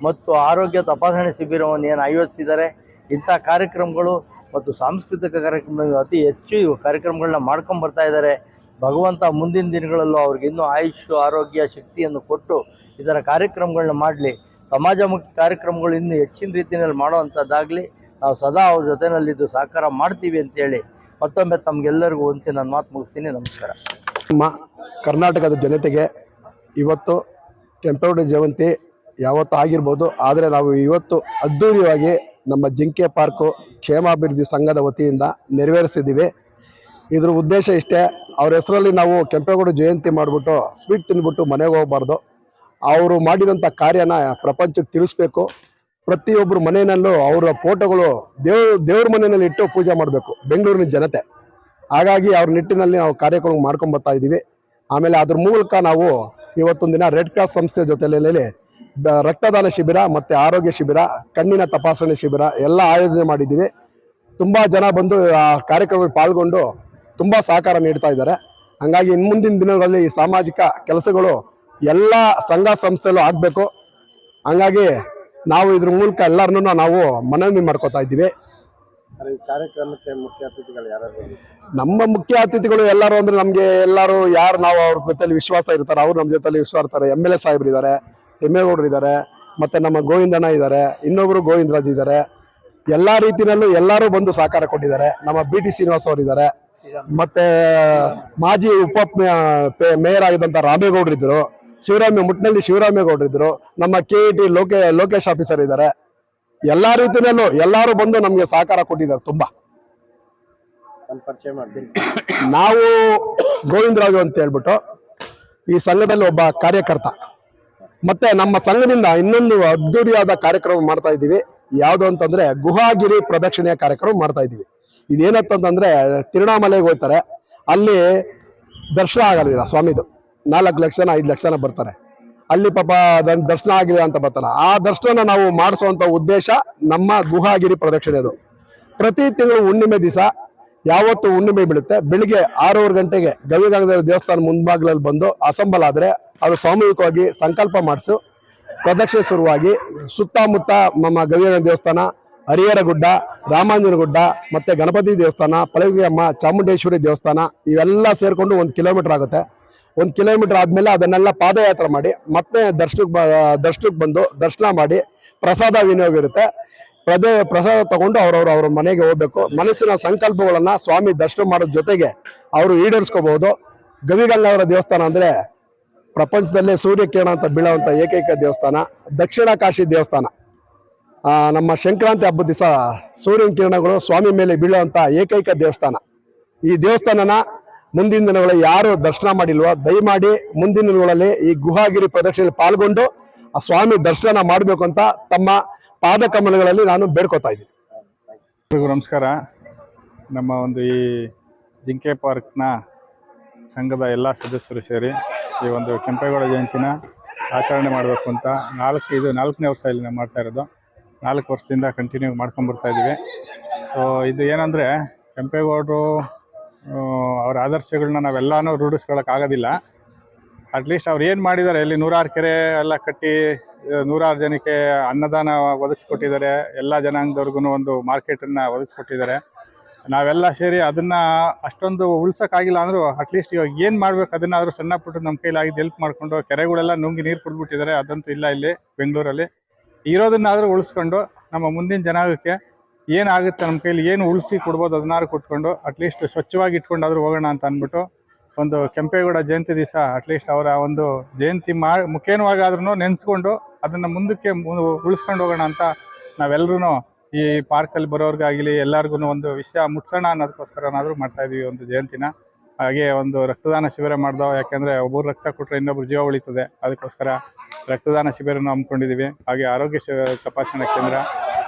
ಮತ್ತು ಆರೋಗ್ಯ ತಪಾಸಣೆ ಶಿಬಿರವನ್ನು ಏನು ಆಯೋಜಿಸಿದ್ದಾರೆ. ಇಂಥ ಕಾರ್ಯಕ್ರಮಗಳು ಮತ್ತು ಸಾಂಸ್ಕೃತಿಕ ಕಾರ್ಯಕ್ರಮಗಳು ಅತಿ ಹೆಚ್ಚು ಕಾರ್ಯಕ್ರಮಗಳನ್ನ ಮಾಡ್ಕೊಂಬರ್ತಾ ಇದ್ದಾರೆ. ಭಗವಂತ ಮುಂದಿನ ದಿನಗಳಲ್ಲೂ ಅವ್ರಿಗೆ ಇನ್ನೂ ಆಯುಷ್ ಆರೋಗ್ಯ ಶಕ್ತಿಯನ್ನು ಕೊಟ್ಟು ಇದರ ಕಾರ್ಯಕ್ರಮಗಳನ್ನ ಮಾಡಲಿ. ಸಮಾಜಮುಖಿ ಕಾರ್ಯಕ್ರಮಗಳು ಇನ್ನೂ ಹೆಚ್ಚಿನ ರೀತಿಯಲ್ಲಿ ಮಾಡುವಂಥದ್ದಾಗಲಿ ನಾವು ಸದಾ ಅವ್ರ ಜೊತೆಯಲ್ಲಿದ್ದು ಸಹಕಾರ ಮಾಡ್ತೀವಿ ಅಂತೇಳಿ ಮತ್ತೊಮ್ಮೆ ತಮಗೆಲ್ಲರಿಗೂ ಒಂದ್ಸಿ ನನ್ನ ಮಾತು ಮುಗಿಸ್ತೀನಿ. ನಮಸ್ಕಾರ. ನಮ್ಮ ಕರ್ನಾಟಕದ ಜನತೆಗೆ ಇವತ್ತು ಕೆಂಪೇಗೌಡ ಜಯಂತಿ ಯಾವತ್ತೂ ಆಗಿರ್ಬೋದು, ಆದರೆ ನಾವು ಇವತ್ತು ಅದ್ಧೂರಿಯಾಗಿ ನಮ್ಮ ಜಿಂಕೆ ಪಾರ್ಕು ಕ್ಷೇಮಾಭಿವೃದ್ಧಿ ಸಂಘದ ವತಿಯಿಂದ ನೆರವೇರಿಸಿದ್ದೀವಿ. ಇದ್ರ ಉದ್ದೇಶ ಇಷ್ಟೇ, ಅವ್ರ ಹೆಸರಲ್ಲಿ ನಾವು ಕೆಂಪೇಗೌಡ ಜಯಂತಿ ಮಾಡಿಬಿಟ್ಟು ಸ್ವೀಟ್ ತಿಂದ್ಬಿಟ್ಟು ಮನೆಗೆ ಹೋಗಬಾರ್ದು. ಅವರು ಮಾಡಿದಂಥ ಕಾರ್ಯನ ಪ್ರಪಂಚಕ್ಕೆ ತಿಳಿಸ್ಬೇಕು. ಪ್ರತಿಯೊಬ್ಬರು ಮನೆಯಲ್ಲೂ ಅವರ ಫೋಟೋಗಳು ದೇವ್ರ ಮನೆಯಲ್ಲಿ ಇಟ್ಟು ಪೂಜೆ ಮಾಡಬೇಕು ಬೆಂಗಳೂರಿನ ಜನತೆ. ಹಾಗಾಗಿ ಅವ್ರ ನಿಟ್ಟಿನಲ್ಲಿ ನಾವು ಕಾರ್ಯಕ್ರಮ ಮಾಡ್ಕೊಂಡು ಬರ್ತಾ ಇದ್ದೀವಿ. ಆಮೇಲೆ ಅದ್ರ ಮೂಲಕ ನಾವು ಇವತ್ತೊಂದು ದಿನ ರೆಡ್ ಕ್ರಾಸ್ ಸಂಸ್ಥೆ ಜೊತೆಯಲ್ಲಿ ರಕ್ತದಾನ ಶಿಬಿರ ಮತ್ತು ಆರೋಗ್ಯ ಶಿಬಿರ, ಕಣ್ಣಿನ ತಪಾಸಣೆ ಶಿಬಿರ ಎಲ್ಲ ಆಯೋಜನೆ ಮಾಡಿದ್ದೀವಿ. ತುಂಬ ಜನ ಬಂದು ಆ ಕಾರ್ಯಕ್ರಮದಲ್ಲಿ ಪಾಲ್ಗೊಂಡು ತುಂಬ ಸಹಕಾರ ನೀಡ್ತಾ ಇದ್ದಾರೆ. ಹಂಗಾಗಿ ಇನ್ನು ಮುಂದಿನ ದಿನಗಳಲ್ಲಿ ಈ ಸಾಮಾಜಿಕ ಕೆಲಸಗಳು ಎಲ್ಲ ಸಂಘ ಸಂಸ್ಥೆಯಲ್ಲೂ ಆಗಬೇಕು. ಹಂಗಾಗಿ ನಾವು ಇದ್ರ ಮೂಲಕ ಎಲ್ಲರನ್ನೂ ನಾವು ಮನವಿ ಮಾಡ್ಕೋತಾ ಇದ್ದೀವಿ. ಕಾರ್ಯಕ್ರಮಕ್ಕೆ ಮುಖ್ಯ ಅತಿಥಿಗಳು ಯಾರು? ನಮ್ಮ ಮುಖ್ಯ ಅತಿಥಿಗಳು ಎಲ್ಲರೂ ಅಂದ್ರೆ ನಮಗೆ ಎಲ್ಲರೂ ಯಾರು ನಾವು ಅವ್ರ ಜೊತೆಲಿ ವಿಶ್ವಾಸ ಇರ್ತಾರೆ ಅವ್ರು ನಮ್ಮ ಜೊತೆಲಿ ವಿಶ್ವಾಸ ಇರ್ತಾರೆ. MLA ಸಾಹೇಬ್ರು ಇದ್ದಾರೆ, ತಿಮ್ಮೇಗೌಡರು ಇದ್ದಾರೆ, ಮತ್ತೆ ನಮ್ಮ ಗೋವಿಂದಣ್ಣ ಇದ್ದಾರೆ, ಇನ್ನೊಬ್ರು ಗೋವಿಂದರಾಜ್ ಇದ್ದಾರೆ. ಎಲ್ಲಾ ರೀತಿಯಲ್ಲೂ ಎಲ್ಲರೂ ಬಂದು ಸಹಕಾರ ಕೊಟ್ಟಿದ್ದಾರೆ. ನಮ್ಮ BT ಶ್ರೀನಿವಾಸ್ ಅವರು ಇದ್ದಾರೆ, ಮತ್ತೆ ಮಾಜಿ ಮೇಯರ್ ಆಗಿದ್ದಂತ ರಾಮೇಗೌಡರು ಇದ್ರು, ಮುಟ್ನಳ್ಳಿ ಶಿವರಾಮೇಗೌಡರು ಇದ್ರು, ನಮ್ಮ KET ಲೋಕೇಶ್ ಆಫೀಸರ್ ಇದ್ದಾರೆ. ಎಲ್ಲಾ ರೀತಿಯಲ್ಲೂ ಎಲ್ಲರೂ ಬಂದು ನಮ್ಗೆ ಸಹಕಾರ ಕೊಟ್ಟಿದ್ದಾರೆ. ತುಂಬಾ ನಾವು ಗೋವಿಂದರಾಜು ಅಂತ ಹೇಳ್ಬಿಟ್ಟು ಈ ಸಂಘದಲ್ಲಿ ಒಬ್ಬ ಕಾರ್ಯಕರ್ತ. ಮತ್ತೆ ನಮ್ಮ ಸಂಘದಿಂದ ಇನ್ನೊಂದು ಅದ್ದೂರಿಯಾದ ಕಾರ್ಯಕ್ರಮ ಮಾಡ್ತಾ ಇದ್ದೀವಿ. ಯಾವುದು ಅಂತಂದ್ರೆ ಗುಹಾಗಿರಿ ಪ್ರದಕ್ಷಿಣೆಯ ಕಾರ್ಯಕ್ರಮ ಮಾಡ್ತಾ ಇದ್ದೀವಿ. ಇದೇನಂತಂದ್ರೆ ತಿರುಣಾಮಲೆಗೆ ಹೋಗ್ತಾರೆ, ಅಲ್ಲಿ ದರ್ಶನ ಆಗಲಿಲ್ಲ ಸ್ವಾಮಿದು. 4 ಲಕ್ಷ 5 ಲಕ್ಷ ಬರ್ತಾರೆ. ಅಲ್ಲಿ ಪಾಪ ದರ್ಶನ ಆಗಿಲ್ಲ ಅಂತ ಬರ್ತಾರೆ. ಆ ದರ್ಶನ ನಾವು ಮಾಡಿಸುವಂತ ಉದ್ದೇಶ ನಮ್ಮ ಗುಹಾಗಿರಿ ಪ್ರದಕ್ಷಿಣೆದು. ಪ್ರತಿ ತಿಂಗಳು ಹುಣ್ಣಿಮೆ ದಿವಸ ಯಾವತ್ತು ಹುಣ್ಣಿಮೆ ಬೀಳುತ್ತೆ ಬೆಳಿಗ್ಗೆ 6:30 ಗಂಟೆಗೆ ಗವಿಗಂಗಾಧರ ದೇವಸ್ಥಾನ ಮುಂಭಾಗದಲ್ಲಿ ಬಂದು ಅಸೆಂಬಲ್ ಆದ್ರೆ ಅವರು ಸಾಮೂಹಿಕವಾಗಿ ಸಂಕಲ್ಪ ಮಾಡಿಸು ಪ್ರದಕ್ಷಿಣೆ ಶುರುವಾಗಿ ಸುತ್ತಮುತ್ತ ನಮ್ಮ ಗವಿಗಂಗಾಧರ ದೇವಸ್ಥಾನ, ಹರಿಹರ ಗುಡ್ಡ, ರಾಮಾಂಜನ ಗುಡ್ಡ, ಮತ್ತೆ ಗಣಪತಿ ದೇವಸ್ಥಾನ, ಪಳಗಿಯಮ್ಮ, ಚಾಮುಂಡೇಶ್ವರಿ ದೇವಸ್ಥಾನ ಇವೆಲ್ಲ ಸೇರ್ಕೊಂಡು 1 ಕಿಲೋಮೀಟರ್ ಆಗುತ್ತೆ. 1 ಕಿಲೋಮೀಟರ್ ಆದ್ಮೇಲೆ ಅದನ್ನೆಲ್ಲ ಪಾದಯಾತ್ರೆ ಮಾಡಿ ಮತ್ತೆ ದರ್ಶನಕ್ಕೆ ಬಂದು ದರ್ಶನ ಮಾಡಿ ಪ್ರಸಾದ ವಿನಿಯೋಗ ಇರುತ್ತೆ. ಪ್ರಸಾದ ತಗೊಂಡು ಅವ್ರ ಮನೆಗೆ ಹೋಗ್ಬೇಕು. ಮನಸ್ಸಿನ ಸಂಕಲ್ಪಗಳನ್ನ ಸ್ವಾಮಿ ದರ್ಶನ ಮಾಡೋದ್ ಜೊತೆಗೆ ಅವರು ಈಡೇರಿಸ್ಕೋಬಹುದು. ಗವಿಗಂಗಾಧರ ದೇವಸ್ಥಾನ ಅಂದ್ರೆ ಪ್ರಪಂಚದಲ್ಲೇ ಸೂರ್ಯಕಿರಣ ಅಂತ ಬೀಳುವಂತ ಏಕೈಕ ದೇವಸ್ಥಾನ. ದಕ್ಷಿಣ ಕಾಶಿ ದೇವಸ್ಥಾನ, ನಮ್ಮ ಸಂಕ್ರಾಂತಿ ಹಬ್ಬದ ದಿವಸ ಸೂರ್ಯನ ಕಿರಣಗಳು ಸ್ವಾಮಿ ಮೇಲೆ ಬೀಳುವಂತ ಏಕೈಕ ದೇವಸ್ಥಾನ. ಈ ದೇವಸ್ಥಾನನ ಮುಂದಿನ ದಿನಗಳಲ್ಲಿ ಯಾರು ದರ್ಶನ ಮಾಡಿಲ್ವೋ ದಯಮಾಡಿ ಮುಂದಿನ ದಿನಗಳಲ್ಲಿ ಈ ಗುಹಾಗಿರಿ ಪ್ರದಕ್ಷಿಣೆಯಲ್ಲಿ ಪಾಲ್ಗೊಂಡು ಆ ಸ್ವಾಮಿ ದರ್ಶನ ಮಾಡಬೇಕು ಅಂತ ತಮ್ಮ ಪಾದ ಕಮಲಗಳಲ್ಲಿ ನಾನು ಬೇಡ್ಕೋತಾ ಇದ್ದೀನಿ. ನಮಸ್ಕಾರ. ನಮ್ಮ ಒಂದು ಈ ಜಿಂಕೆ ಪಾರ್ಕ್ನ ಸಂಘದ ಎಲ್ಲ ಸದಸ್ಯರು ಸೇರಿ ಈ ಒಂದು ಕೆಂಪೇಗೌಡ ಜಯಂತಿನ ಆಚರಣೆ ಮಾಡಬೇಕು ಅಂತ 4ನೇ ವರ್ಷ ಇಲ್ಲಿ ನಾವು ಮಾಡ್ತಾ ಇರೋದು. 4 ವರ್ಷದಿಂದ ಕಂಟಿನ್ಯೂ ಮಾಡ್ಕೊಂಡ್ಬರ್ತಾ ಇದ್ದೀವಿ. ಸೊ ಇದು ಏನಂದರೆ ಕೆಂಪೇಗೌಡರು ಅವರ ಆದರ್ಶಗಳನ್ನ ನಾವೆಲ್ಲನೂ ರೂಢಿಸ್ಕೊಳ್ಳೋಕ್ಕಾಗೋದಿಲ್ಲ. ಅಟ್ಲೀಸ್ಟ್ ಅವ್ರು ಏನು ಮಾಡಿದ್ದಾರೆ, ಇಲ್ಲಿ 106 ಕೆರೆ ಎಲ್ಲ ಕಟ್ಟಿ 106 ಜನಕ್ಕೆ ಅನ್ನದಾನ ಒದಗಿಸ್ಕೊಟ್ಟಿದ್ದಾರೆ. ಎಲ್ಲ ಜನಾಂಗದವ್ರಿಗೂ ಒಂದು ಮಾರ್ಕೆಟನ್ನು ಒದಗಿಸ್ಕೊಟ್ಟಿದ್ದಾರೆ. ನಾವೆಲ್ಲ ಸೇರಿ ಅದನ್ನು ಅಷ್ಟೊಂದು ಉಳ್ಸೋಕ್ಕಾಗಿಲ್ಲ ಅಂದರೂ ಅಟ್ಲೀಸ್ಟ್ ಇವಾಗ ಏನು ಮಾಡಬೇಕು ಅದನ್ನಾದರೂ ಸಣ್ಣ ಪುಟ್ಟು ನಮ್ಮ ಕೈಲಾಗಿದ್ದು ಹೆಲ್ಪ್ ಮಾಡಿಕೊಂಡು ಕೆರೆಗಳೆಲ್ಲ ನುಂಗಿ ನೀರು ಕುಡಿದ್ಬಿಟ್ಟಿದ್ದಾರೆ. ಅದಂತೂ ಇಲ್ಲ ಇಲ್ಲಿ ಬೆಂಗಳೂರಲ್ಲಿ. ಇರೋದನ್ನಾದರೂ ಉಳಿಸ್ಕೊಂಡು ನಮ್ಮ ಮುಂದಿನ ಜನಾಂಗಕ್ಕೆ ಏನಾಗುತ್ತೆ ನಮ್ಮ ಕೈಲಿ ಏನು ಉಳಿಸಿ ಕೊಡ್ಬೋದು ಅದನ್ನಾರು ಕೊಟ್ಕೊಂಡು ಅಟ್ಲೀಸ್ಟ್ ಸ್ವಚ್ಛವಾಗಿ ಇಟ್ಕೊಂಡಾದ್ರೂ ಹೋಗೋಣ ಅಂತ ಅಂದ್ಬಿಟ್ಟು ಒಂದು ಕೆಂಪೇಗೌಡ ಜಯಂತಿ ದಿವಸ ಅಟ್ಲೀಸ್ಟ್ ಅವರ ಒಂದು ಜಯಂತಿ ಮುಖೇನವಾಗಾದ್ರೂ ನೆನೆಸ್ಕೊಂಡು ಅದನ್ನು ಮುಂದಕ್ಕೆ ಉಳಿಸ್ಕೊಂಡು ಹೋಗೋಣ ಅಂತ ನಾವೆಲ್ಲರೂ ಈ ಪಾರ್ಕಲ್ಲಿ ಬರೋರ್ಗಾಗಲಿ ಎಲ್ಲರಿಗೂ ಒಂದು ವಿಷಯ ಮುಟ್ಸೋಣ ಅನ್ನೋದಕ್ಕೋಸ್ಕರನಾದರೂ ಮಾಡ್ತಾಯಿದ್ದೀವಿ ಒಂದು ಜಯಂತಿನ. ಹಾಗೆ ಒಂದು ರಕ್ತದಾನ ಶಿಬಿರ ಮಾಡ್ದೋ, ಯಾಕೆಂದರೆ ಒಬ್ಬರು ರಕ್ತ ಕೊಟ್ಟರೆ ಇನ್ನೊಬ್ರು ಜೀವ ಉಳಿತದೆ, ಅದಕ್ಕೋಸ್ಕರ ರಕ್ತದಾನ ಶಿಬಿರನೂ ಹಮ್ಮಿಕೊಂಡಿದ್ದೀವಿ. ಹಾಗೆ ಆರೋಗ್ಯ ತಪಾಸಣಾ ಕೇಂದ್ರ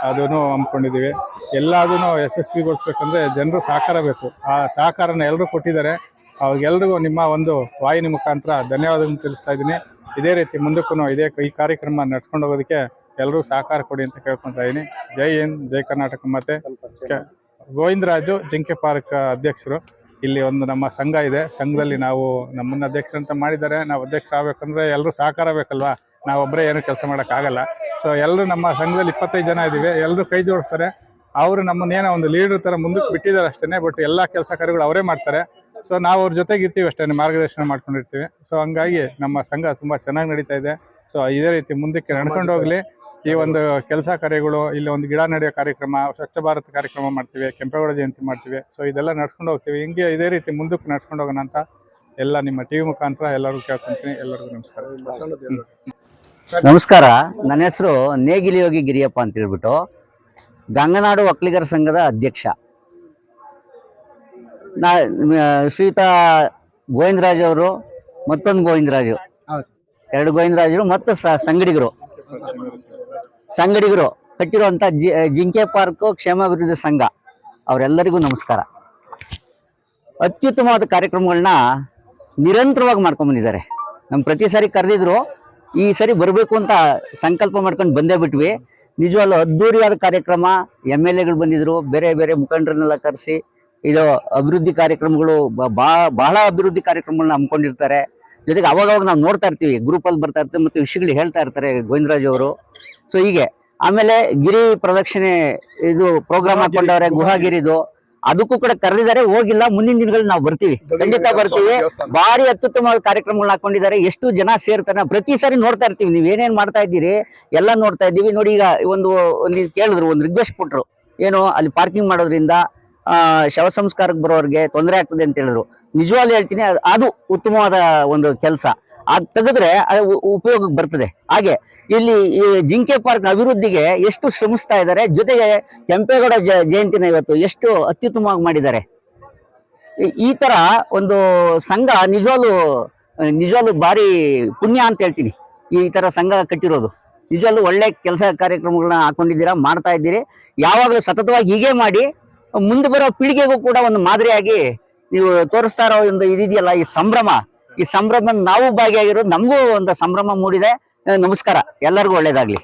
ಅದನ್ನು ಹಮ್ಮಿಕೊಂಡಿದ್ದೀವಿ. ಎಲ್ಲದೂ ಯಶಸ್ವಿಗೊಳಿಸ್ಬೇಕಂದ್ರೆ ಜನರು ಸಹಕಾರ ಬೇಕು. ಆ ಸಹಕಾರನ ಎಲ್ಲರೂ ಕೊಟ್ಟಿದ್ದಾರೆ. ಅವ್ರಿಗೆಲ್ರಿಗೂ ನಿಮ್ಮ ಒಂದು ವಾಹಿನಿ ಮುಖಾಂತರ ಧನ್ಯವಾದಗಳನ್ನು ತಿಳಿಸ್ತಾ ಇದ್ದೀನಿ. ಇದೇ ರೀತಿ ಮುಂದಕ್ಕೂ ಈ ಕಾರ್ಯಕ್ರಮ ನಡ್ಸ್ಕೊಂಡು ಹೋಗೋದಕ್ಕೆ ಎಲ್ಲರೂ ಸಹಕಾರ ಕೊಡಿ ಅಂತ ಕೇಳ್ಕೊತಾ ಇದ್ದೀನಿ. ಜೈ ಹಿಂದ್, ಜೈ ಕರ್ನಾಟಕ. ಮತ್ತೆ ಗೋವಿಂದರಾಜು ಜಿಂಕೆ ಪಾರ್ಕ್ ಅಧ್ಯಕ್ಷರು. ಇಲ್ಲಿ ಒಂದು ನಮ್ಮ ಸಂಘ ಇದೆ. ಸಂಘದಲ್ಲಿ ನಾವು ನಮ್ಮನ್ನ ಅಧ್ಯಕ್ಷರಂತ ಮಾಡಿದ್ದಾರೆ. ನಾವು ಅಧ್ಯಕ್ಷ ಆಗ್ಬೇಕಂದ್ರೆ ಎಲ್ಲರೂ ಸಹಕಾರ ಬೇಕಲ್ವಾ, ನಾವೊಬ್ಬರೇ ಏನು ಕೆಲಸ ಮಾಡೋಕ್ಕಾಗಲ್ಲ. ಸೊ ಎಲ್ಲರೂ ನಮ್ಮ ಸಂಘದಲ್ಲಿ 25 ಜನ ಇದ್ದೀವಿ. ಎಲ್ಲರೂ ಕೈ ಜೋಡಿಸ್ತಾರೆ. ಅವರು ನಮ್ಮನ್ನೇನೋ ಒಂದು ಲೀಡರ್ ಥರ ಮುಂದಕ್ಕೆ ಬಿಟ್ಟಿದ್ದಾರೆ ಅಷ್ಟೇ. ಬಟ್ ಎಲ್ಲ ಕೆಲಸ ಕಾರ್ಯಗಳು ಅವರೇ ಮಾಡ್ತಾರೆ. ಸೊ ನಾವು ಅವ್ರ ಜೊತೆಗೆ ಇರ್ತೀವಿ ಅಷ್ಟೇ, ಮಾರ್ಗದರ್ಶನ ಮಾಡ್ಕೊಂಡಿರ್ತೀವಿ. ಸೊ ಹಂಗಾಗಿ ನಮ್ಮ ಸಂಘ ತುಂಬ ಚೆನ್ನಾಗಿ ನಡೀತಾ ಇದೆ. ಸೊ ಇದೇ ರೀತಿ ಮುಂದಕ್ಕೆ ನಡ್ಕೊಂಡು ಹೋಗ್ಲಿ. ಈ ಒಂದು ಕೆಲಸ ಕಾರ್ಯಗಳು, ಇಲ್ಲಿ ಒಂದು ಗಿಡ ನೆಡೆಯೋ ಕಾರ್ಯಕ್ರಮ, ಸ್ವಚ್ಛ ಭಾರತ್ ಕಾರ್ಯಕ್ರಮ ಮಾಡ್ತೀವಿ, ಕೆಂಪೇಗೌಡ ಜಯಂತಿ ಮಾಡ್ತೀವಿ. ಸೊ ಇದೆಲ್ಲ ನಡ್ಸ್ಕೊಂಡು ಹೋಗ್ತೀವಿ. ಹಿಂಗೆ ಇದೇ ರೀತಿ ಮುಂದಕ್ಕೆ ನಡ್ಸ್ಕೊಂಡು ಹೋಗೋಣ ಅಂತ ಎಲ್ಲ ನಿಮ್ಮ ಟಿವಿ ಮುಖಾಂತರ ಎಲ್ಲರಿಗೂ ಕೇಳ್ಕೊಂತೀನಿ. ಎಲ್ಲರಿಗೂ ನಮಸ್ಕಾರ. ನಮಸ್ಕಾರ. ನನ್ನ ಹೆಸರು ನೇಗಿಲಿಯೋಗಿ ಗಿರಿಯಪ್ಪ ಅಂತ ಹೇಳ್ಬಿಟ್ಟು ಗಂಗನಾಡು ಒಕ್ಕಲಿಗರ ಸಂಘದ ಅಧ್ಯಕ್ಷ. ಶ್ರೀಯುತ ಗೋವಿಂದರಾಜ್ ಅವರು, ಮತ್ತೊಂದು ಗೋವಿಂದರಾಜು, ಎರಡು ಗೋವಿಂದರಾಜರು ಮತ್ತು ಸಂಗಡಿಗರು ಕಟ್ಟಿರುವಂತ ಜಿಂಕೆ ಪಾರ್ಕ್ ಕ್ಷೇಮಾಭಿವೃದ್ಧಿ ಸಂಘ ಅವರೆಲ್ಲರಿಗೂ ನಮಸ್ಕಾರ. ಅತ್ಯುತ್ತಮವಾದ ಕಾರ್ಯಕ್ರಮಗಳನ್ನ ನಿರಂತರವಾಗಿ ಮಾಡ್ಕೊಂಡ್ ಬಂದಿದ್ದಾರೆ. ನಮ್ಮ ಪ್ರತಿ ಸಾರಿ ಕರೆದಿದ್ರು, ಈ ಸರಿ ಬರಬೇಕು ಅಂತ ಸಂಕಲ್ಪ ಮಾಡ್ಕೊಂಡು ಬಂದೇ ಬಿಟ್ವಿ. ನಿಜವಾಗ್ಲೂ ಅದ್ದೂರಿಯಾದ ಕಾರ್ಯಕ್ರಮ. MLAಗಳು ಬಂದಿದ್ರು, ಬೇರೆ ಬೇರೆ ಮುಖಂಡರನ್ನೆಲ್ಲ ಕರೆಸಿ ಇದು ಅಭಿವೃದ್ಧಿ ಕಾರ್ಯಕ್ರಮಗಳು ಬಹಳ ಅಭಿವೃದ್ಧಿ ಕಾರ್ಯಕ್ರಮಗಳನ್ನ ಹಮ್ಮಿಕೊಂಡಿರ್ತಾರೆ. ಜೊತೆಗೆ ಅವಾಗ ನಾವು ನೋಡ್ತಾ ಇರ್ತೀವಿ, ಗ್ರೂಪಲ್ಲಿ ಬರ್ತಾ ಇರ್ತೀವಿ ಮತ್ತು ವಿಷಯಗಳು ಹೇಳ್ತಾ ಇರ್ತಾರೆ ಗೋವಿಂದರಾಜ್ ಅವರು. ಸೊ ಹೀಗೆ ಆಮೇಲೆ ಗಿರಿ ಪ್ರದಕ್ಷಿಣೆ ಇದು ಪ್ರೋಗ್ರಾಮ್ ಹಾಕೊಂಡವ್ರೆ, ಗುಹಾಗಿರಿದು, ಅದಕ್ಕೂ ಕೂಡ ಕರೆದಿದ್ದಾರೆ. ಹೋಗಿಲ್ಲ, ಮುಂದಿನ ದಿನಗಳಲ್ಲಿ ನಾವು ಬರ್ತೀವಿ, ಖಂಡಿತ ಬರ್ತೀವಿ. ಭಾರಿ ಅತ್ಯುತ್ತಮವಾದ ಕಾರ್ಯಕ್ರಮಗಳನ್ನ ಹಾಕೊಂಡಿದ್ದಾರೆ. ಎಷ್ಟು ಜನ ಸೇರ್ತಾರೆ ಪ್ರತಿ ಸಾರಿ ನೋಡ್ತಾ ಇರ್ತೀವಿ. ನೀವ್ ಏನೇನ್ ಮಾಡ್ತಾ ಇದ್ದೀರಿ ಎಲ್ಲ ನೋಡ್ತಾ ಇದ್ದೀವಿ. ನೋಡಿ, ಈಗ ನೀವು ಕೇಳಿದ್ರು, ಒಂದು ರಿಕ್ವೆಸ್ಟ್ ಕೊಟ್ರು, ಏನು ಅಲ್ಲಿ ಪಾರ್ಕಿಂಗ್ ಮಾಡೋದ್ರಿಂದ ಶವ ಸಂಸ್ಕಾರಕ್ಕೆ ಬರೋರಿಗೆ ತೊಂದರೆ ಆಗ್ತದೆ ಅಂತ ಹೇಳಿದ್ರು. ನಿಜವಾಗ್ಲೂ ಹೇಳ್ತೀನಿ, ಅದು ಉತ್ತಮವಾದ ಒಂದು ಕೆಲಸ. ಅದ್ ತೆಗೆದ್ರೆ ಉಪಯೋಗಕ್ಕೆ ಬರ್ತದೆ. ಹಾಗೆ ಇಲ್ಲಿ ಈ ಜಿಂಕೆ ಪಾರ್ಕ್ ಅಭಿವೃದ್ಧಿಗೆ ಎಷ್ಟು ಶ್ರಮಿಸ್ತಾ ಇದ್ದಾರೆ. ಜೊತೆಗೆ ಕೆಂಪೇಗೌಡ ಜಯಂತಿನ ಇವತ್ತು ಎಷ್ಟು ಅತ್ಯುತ್ತಮವಾಗಿ ಮಾಡಿದ್ದಾರೆ. ಈ ತರ ಒಂದು ಸಂಘ ನಿಜವಾಗ್ಲೂ ಭಾರಿ ಪುಣ್ಯ ಅಂತ ಹೇಳ್ತೀನಿ. ಈ ತರ ಸಂಘ ಕಟ್ಟಿರೋದು ನಿಜವಾಗ್ಲೂ ಒಳ್ಳೆ ಕೆಲಸ ಕಾರ್ಯಕ್ರಮಗಳನ್ನ ಹಾಕೊಂಡಿದ್ದೀರಾ, ಮಾಡ್ತಾ ಇದ್ದೀರಿ. ಯಾವಾಗಲೂ ಸತತವಾಗಿ ಹೀಗೆ ಮಾಡಿ ಮುಂದೆ ಬರೋ ಪೀಳಿಗೆಗೂ ಕೂಡ ಒಂದು ಮಾದರಿಯಾಗಿ ನೀವು ತೋರಿಸ್ತಾ ಇರೋ ಒಂದು ಇದೆಯಲ್ಲ, ಈ ಸಂಭ್ರಮ ನಾವು ಭಾಗಿಯಾಗಿರೋದು, ನಮಗೂ ಒಂದು ಸಂಭ್ರಮ ಮೂಡಿದೆ. ನಮಸ್ಕಾರ, ಎಲ್ಲರಿಗೂ ಒಳ್ಳೇದಾಗ್ಲಿ.